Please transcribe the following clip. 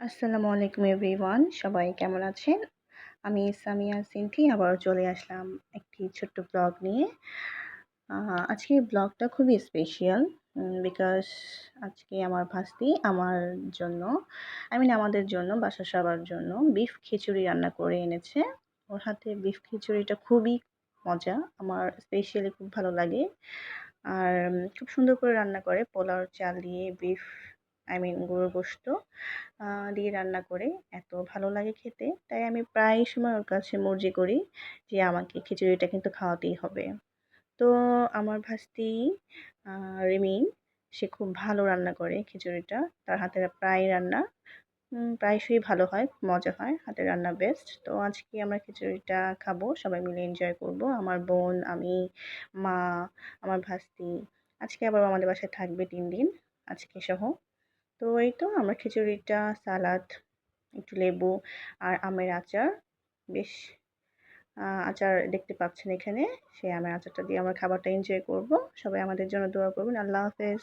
আসসালামু আলাইকুম এভরিওয়ান। সবাই কেমন আছেন? আমি সামিয়া সিনথি আবারও চলে আসলাম একটি ছোট্ট ব্লগ নিয়ে। আ আজকের ব্লগটা খুবই স্পেশাল বিকজ আজকে আমার ভাস্তি আমার জন্য আমাদের জন্য বাসার সবার জন্য বিফ খিচুড়ি রান্না করে এনেছে। ওর হাতে বিফ খিচুড়িটা খুবই মজা। আমার স্পেশালি খুব ভালো লাগে। আর খুব সুন্দর করে রান্না করে পোলাওর চাল দিয়ে বিফ গরুর গোশত আ দিয়ে রান্না করে এত ভালো লাগে খেতে। তাই আমি প্রায় সময় ওর কাছে মর্জি করি যে আমাকে খিচুড়িটা কিন্তু খাওয়াতেই হবে। তো আমার ভাস্তি আ রিমি সে খুব ভালো রান্না করে খিচুড়িটা। তার হাতের প্রায় রান্না প্রায়শই ভালো হয়, মজা হয়। হাতের রান্না বেস্ট। তো আজকে আমরা খিচুড়িটা খাবো। সবাই মিলে এনজয় করব। আমার বোন, আমি, মা, আমার ভাস্তি। আজকে আবার আমাদের বাসায় থাকবে ৩ দিন আজকে সহ। তো এই তো আমরা খিচুড়িটা, সালাদ, একটু লেবু আর আমের আচার বেশ আচার দেখতে পাচ্ছেন এখানে। সেই আমের আচারটা দিয়ে আমরা খাবারটা এনজয় করব। সবাই আমাদের জন্য দোয়া করবেন। আল্লাহ হাফেজ।